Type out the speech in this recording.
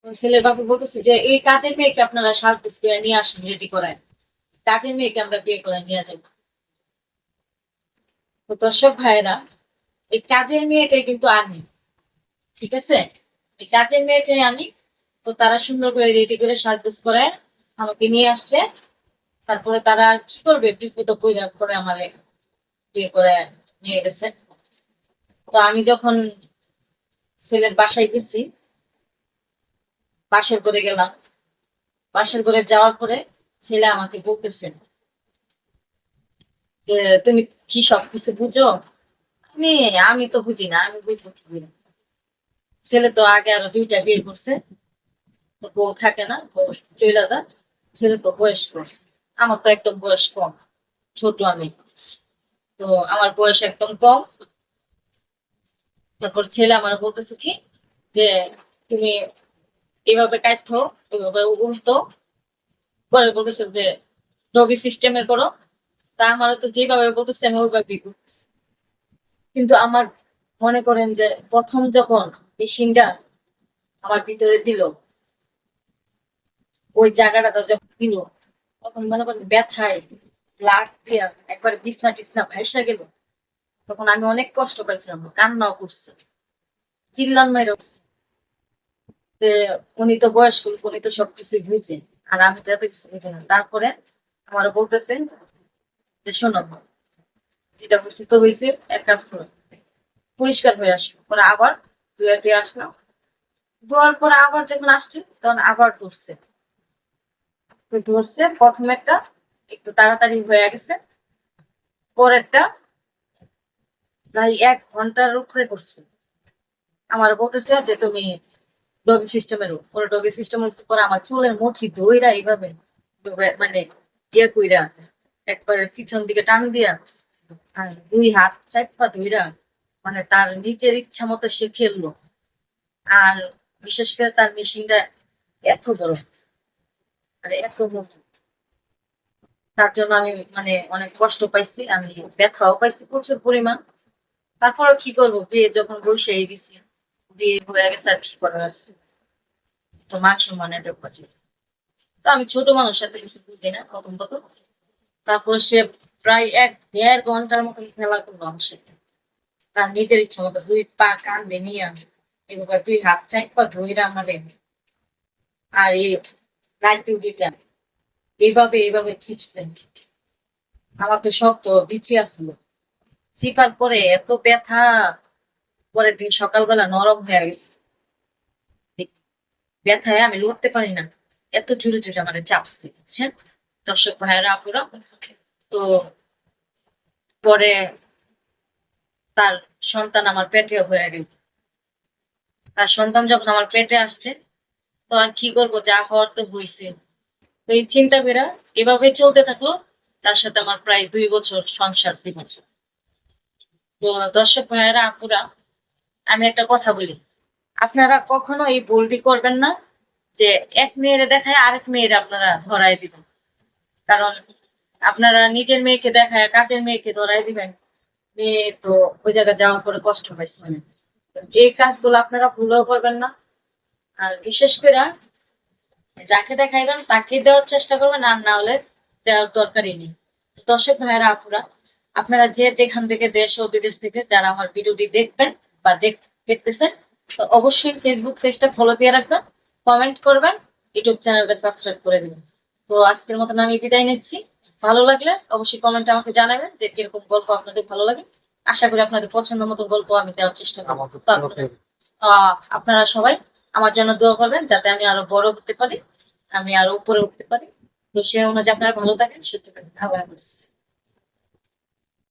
ছেলের বাবা বলতেছে যে এই কাজের মেয়েকে আপনারা সাজগোজ করে নিয়ে আসেন, রেডি করায় কাজের মেয়েকে আমরা বিয়ে করে নিয়ে যাবো। তো দর্শক ভাইয়েরা, এই কাজের মেয়েটাই কিন্তু আমি, ঠিক আছে? এই কাজের মেয়েটাই আমি। তো তারা সুন্দর করে রেডি করে সাজগোজ করে আমাকে নিয়ে আসছে। তারপরে তারা আর কি করবে, বিপদ পইরা করে আমার বিয়ে করে নিয়ে গেছে। তো আমি যখন ছেলের বাসায় গেছি, বাসর করে গেলাম। বাসর করে যাওয়ার পরে ছেলে আমাকে বলতেছে যে তুমি কি সবকিছু বুঝো? আমি আমি তো বুঝি না, আমি বুঝবো কি করে? ছেলে তো আগে আরো দুইটা বিয়ে করছে, তো বউ থাকে না, বউ চলে যায়। ছেলে তো বয়স্ক, আমার তো একদম বয়স কম, ছোট আমি। তো আমার বয়স একদম কম। তারপর ছেলে আমার বলতেছে কি যে তুমি এভাবে কাটছো, এভাবে উল্টো পরে বলতেছে যে ডগি সিস্টেমের করো। তা আমার তো যেভাবে বলতেছে আমি ওইভাবেই করতেছি। কিন্তু আমার মনে করেন যে প্রথম যখন মেশিনটা আমার ভিতরে দিল, ওই জায়গাটা যখন দিল, তখন মনে করেন ব্যথায় লাখ দিয়া একবারে বিছনা টিছনা ভাইসা গেল। তখন আমি অনেক কষ্ট পাইছিলাম, কান্নাও করছে, চিল্লান মেরে উঠছে। যে উনি তো বয়স্ক লোক, উনি তো সবকিছু বুঝে, আর আমি তো এত কিছু বুঝি না। তারপরে আমার বলতেছে যে শোনো, যেটা হয়েছে তো হয়েছে, এক কাজ করো, পরিষ্কার হয়ে আসলো। পরে আবার ধুয়ে টুয়ে আসলাম। ধোয়ার পরে আবার যখন আসছে তখন আবার ধরছে। তো ধরছে প্রথম একটা একটু তাড়াতাড়ি হয়ে গেছে, পরেরটা প্রায় 1 ঘন্টার উপরে করছে। আমার বলতেছে যে তুমি ডগি সিস্টেমের পরে ডগি সিস্টেম হচ্ছে পরে আমার চুলের মুঠি ধইরা এইভাবে মানে ইয়ে কইরা একবারে পিছন দিকে টান দিয়া আর দুই হাত চাপা ধইরা, মানে তার নিজের ইচ্ছা মতো সে খেললো। আর বিশেষ করে তার মেশিনটা এত বড়, মানে এত বড়, তার জন্য আমি মানে অনেক কষ্ট পাইছি, আমি ব্যথাও পাইছি প্রচুর পরিমাণ। তারপরে কি করবো, বিয়ে যখন বসে গেছি, বিয়ে হয়ে গেছে, আর কি করার আছে? তো মান সম্মানের ব্যাপার। তো আমি ছোট মানুষ, সাথে কিছু বুঝি না প্রথম প্রথম। তারপরে সে প্রায় 1-1.5 ঘন্টার মতন খেলা করলো আমার সাথে, তার নিজের ইচ্ছা মতো দুই পা কান্দে নিয়ে এবার দুই হাত চাপা ধইরা আমারে, আর এই লাইট দুইটা এইভাবে এইভাবে চিপছে। আমার তো শক্ত বিচি আসলো, চিপার পরে এত ব্যথা, পরের দিন সকালবেলা নরম হয়ে গেছে। ব্যথায় আমি লড়তে পারি না, এত জোরে জোরে আমার চাপছে, বুঝছেন দর্শক ভাইয়েরা আপুরা। তো পরে তার সন্তান আমার পেটে হয়ে গেল। তার সন্তান যখন আমার পেটে আসছে, তো আর কি করবো, যা হওয়ার তো হয়েছে। তো এই চিন্তা করে এভাবে চলতে থাকলো। তার সাথে আমার প্রায় 2 বছর সংসার জীবন। তো দর্শক ভাইয়েরা আপুরা, আমি একটা কথা বলি, আপনারা কখনো এই ভুলটি করবেন না যে এক মেয়েরে দেখায় আরেক মেয়েরে আপনারা ধরায় দিবেন। কারণ আপনারা নিজের মেয়েকে দেখায় কাজের মেয়েকে ধরায় দিবেন, মেয়ে তো ওই জায়গায় যাওয়ার পরে কষ্ট পাইছে। এই কাজগুলো আপনারা ভুলেও করবেন না। আর বিশেষ করে যাকে দেখাইবেন তাকে দেওয়ার চেষ্টা করবেন, আর না হলে দেওয়ার দরকারই নেই। দর্শক ভাইয়েরা আপুরা, আপনারা যে যেখান থেকে দেশ ও বিদেশ থেকে যারা আমার ভিডিওটি দেখবেন বা দেখতেছেন, তো অবশ্যই ফেসবুক পেজটা ফলো দিয়ে রাখবেন, কমেন্ট করবেন, ইউটিউব চ্যানেলটা সাবস্ক্রাইব করে দিবেন। তো আজকের মতন আমি বিদায় নিচ্ছি। ভালো লাগলে অবশ্যই কমেন্টে আমাকে জানাবেন যে কিরকম গল্প আপনাদের ভালো লাগে। আশা করি আপনাদের পছন্দ মতো গল্প আমি দেওয়ার চেষ্টা করবো। আপনারা সবাই আমার জন্য দোয়া করবেন যাতে আমি আরো বড় হতে পারি, আমি আরো উপরে উঠতে পারি। তো সে অনুযায়ী আপনারা ভালো থাকেন, সুস্থ থাকেন। আল্লাহ হাফেজ।